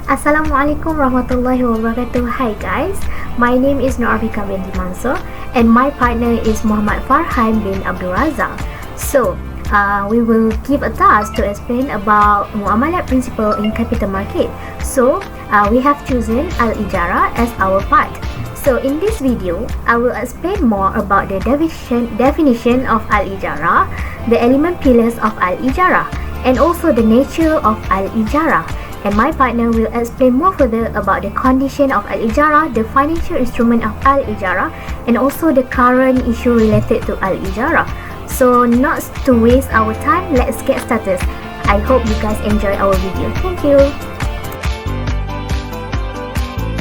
Assalamualaikum warahmatullahi wabarakatuh. Hi guys, my name is Noorafika binti Mansur and my partner is Muhammad Farhan bin Abdul Razak. We will give a task to explain about muamalat principle in capital market. We have chosen Al-Ijara as our part. So in this video, I will explain more about the definition of Al-Ijara, the element pillars of Al-Ijara, and also the nature of Al-Ijara. And my partner will explain more further about the condition of Al-Ijara, the financial instrument of Al-Ijara, and also the current issue related to Al-Ijara. So not to waste our time, let's get started. I hope you guys enjoy our video. Thank you.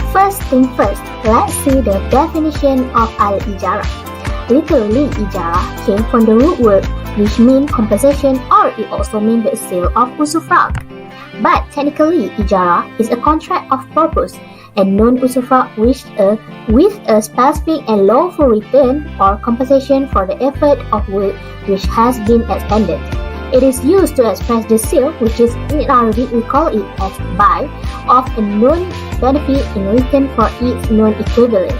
First thing first, let's see the definition of Al-Ijara. Literally, Ijara came from the root word which means compensation, or it also means the sale of usufruct. But technically, Ijara is a contract of purpose and non-usufruct with a specific and lawful return or compensation for the effort of work which has been expended. It is used to express the sale, which is in Arabic we call it as buy, of a known benefit in return for its known equivalent.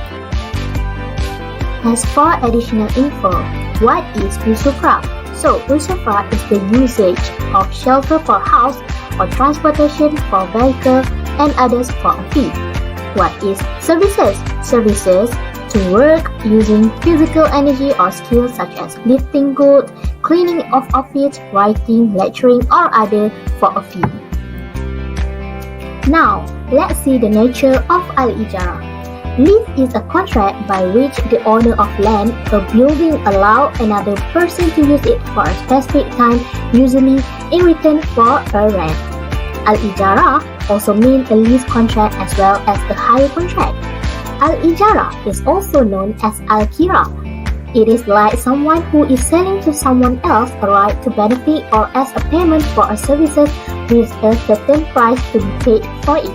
As for additional info, what is usufruct? So, usufruct is the usage of shelter for house or transportation for vehicle and others for a fee. What is services? Services to work using physical energy or skills such as lifting goods, cleaning of office, writing, lecturing, or other for a fee. Now, let's see the nature of Al-Ijara. Lease is a contract by which the owner of land or building allow another person to use it for a specific time, usually in return for a rent. Al-Ijara also means a lease contract as well as a hire contract. Al-Ijara is also known as Al-Kira. It is like someone who is selling to someone else a right to benefit or as a payment for a services with a certain price to be paid for it.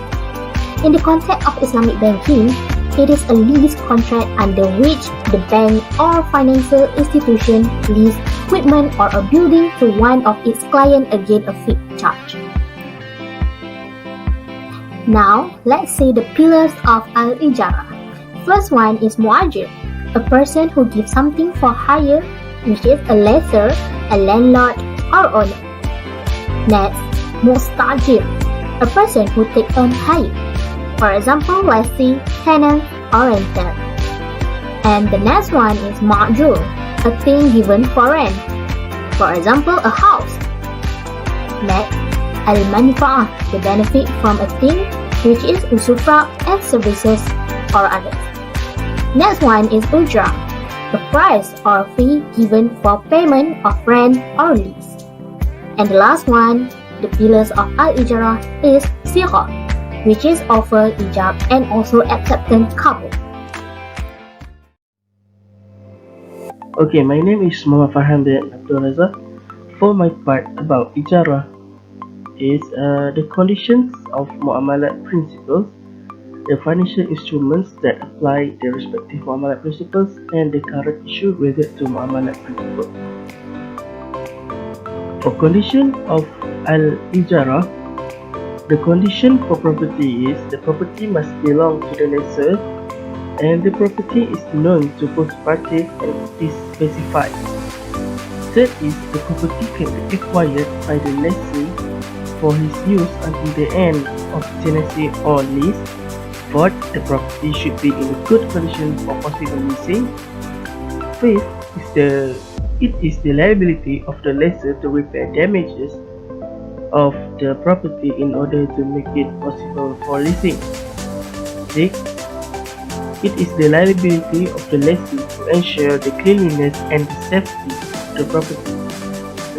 In the context of Islamic banking, it is a lease contract under which the bank or financial institution lease equipment or a building to one of its clients against a fixed charge. Now, let's see the pillars of Al-Ijara. First one is Muajir, a person who gives something for hire, which is a lessor, a landlord, or owner. Next, Mustajir, a person who takes on hire. For example, lessee, tenant, or renter. And the next one is Ma'jur, a thing given for rent. For example, a house. Next, Al-Manfa'ah, the benefit from a thing, which is usufruct and services or others. Next one is Ujra, the price or fee given for payment of rent or lease. And the last one, the pillars of Al-Ijara, is Sighah, which is offer, ijab, and also acceptance qabul. Okay, my name is Muhammad Farhan bin Abdul Razak. For my part about Ijara is the conditions of muamalat principles, the financial instruments that apply the respective muamalat principles, and the current issue related to muamalat principles. For condition of Al-Ijara, the condition for property is the property must belong to the lessor and the property is known to both parties and is specified. Third is the property can be acquired by the lessee for his use until the end of tenancy or lease. Fourth, the property should be in good condition for possible leasing. Fifth, it is the liability of the lessor to repair damages of the property in order to make it possible for leasing. 6. It is the liability of the lessee to ensure the cleanliness and the safety of the property.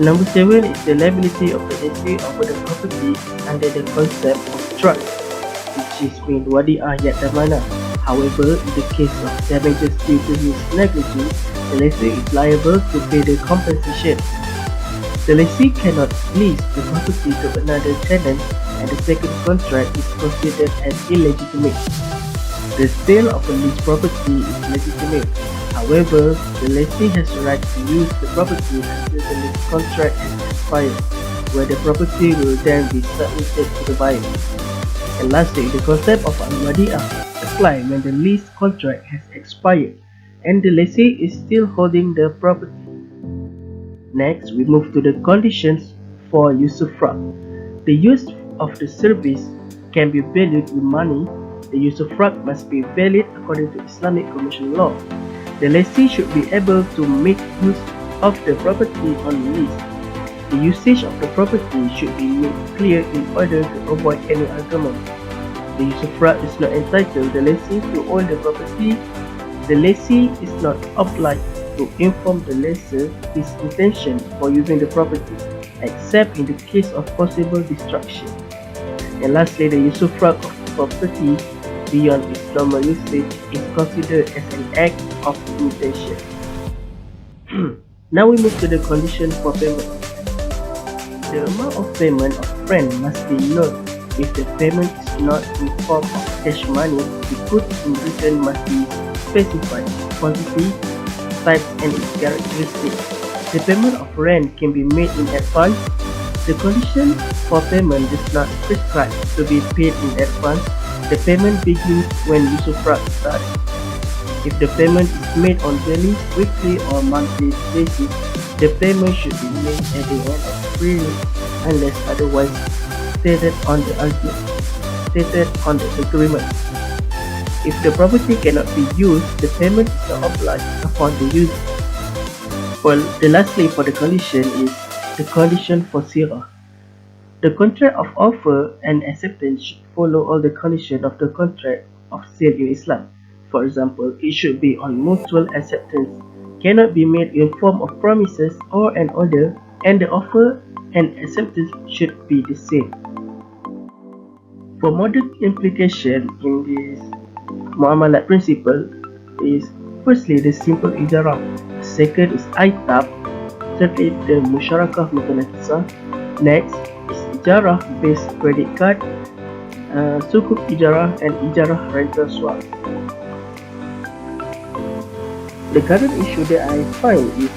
Number 7 is the liability of the lessee over the property under the concept of trust, which is mean wadi'ah yad amanah. However, in the case of damages due to his negligence, the lessee is liable to pay the compensation. The lessee cannot lease the property to another tenant and the second contract is considered as illegitimate. The sale of a leased property is legitimate. However, the lessee has the right to use the property until the lease contract has expired, where the property will then be submitted to the buyer. And lastly, the concept of al-wadi'ah applies when the lease contract has expired and the lessee is still holding the property. Next, we move to the conditions for usufruct. The use of the service can be valued with money. The usufruct must be valid according to Islamic commercial law. The lessee should be able to make use of the property on lease. The usage of the property should be made clear in order to avoid any argument. The usufruct is not entitled the lessee to own the property. The lessee is not obliged to inform the lessor his intention for using the property, except in the case of possible destruction. And lastly, the usufruct of property beyond its normal usage is considered as an act of intention. Now we move to the condition for payment. The amount of payment of rent must be known. If the payment is not in form of cash money, the goods in return must be specified, quantity, type and its characteristics. The payment of rent can be made in advance. The condition for payment does not prescribe to be paid in advance. The payment begins when usufruct starts. If the payment is made on daily, weekly or monthly basis, the payment should be made at the end of 3 weeks unless otherwise stated on the agreement. If the property cannot be used, the payment is not obliged upon the user. Lastly, for the condition is the condition for sirah. The contract of offer and acceptance should follow all the conditions of the contract of sale in Islam. For example, it should be on mutual acceptance, cannot be made in form of promises or an order, and the offer and acceptance should be the same. For modern implication in this muamalat principle is firstly the simple ijarah, second is aitab, thirdly the musyarakah mutanakisah, next is ijarah based credit card, sukuk ijarah and ijarah rental swap. The current issue that I find is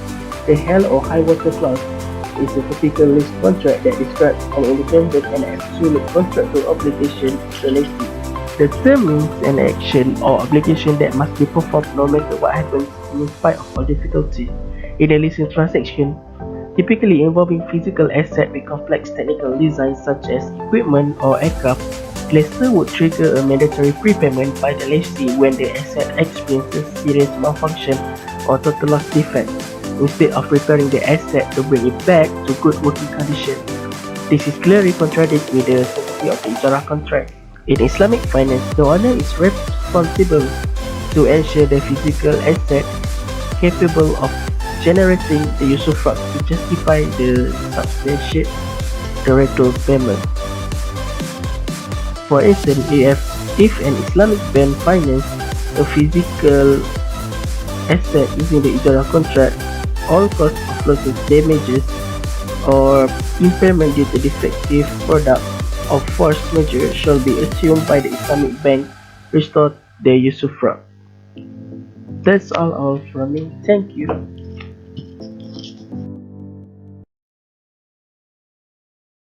the hell or high water clause is a typical lease contract that describes an independent and absolute contractual obligation to the lessee. The term means an action or obligation that must be performed no matter what happens in spite of all difficulty. In a leasing transaction, typically involving physical assets with complex technical designs such as equipment or aircraft, the lessor would trigger a mandatory prepayment by the lessee when the asset experiences serious malfunction or total loss defect, instead of repairing the asset to bring it back to good working condition. This is clearly contradictory with the sanctity of the ijarah contract. In Islamic finance, the owner is responsible to ensure the physical asset capable of generating the usufruct to justify the substantiate the rental payment. For instance, if an Islamic bank finances a physical asset using the ijarah contract, all costs of losses, damages, or impairment due to defective product or force majeure shall be assumed by the Islamic bank restore the usufruct. That's all from me. Thank you.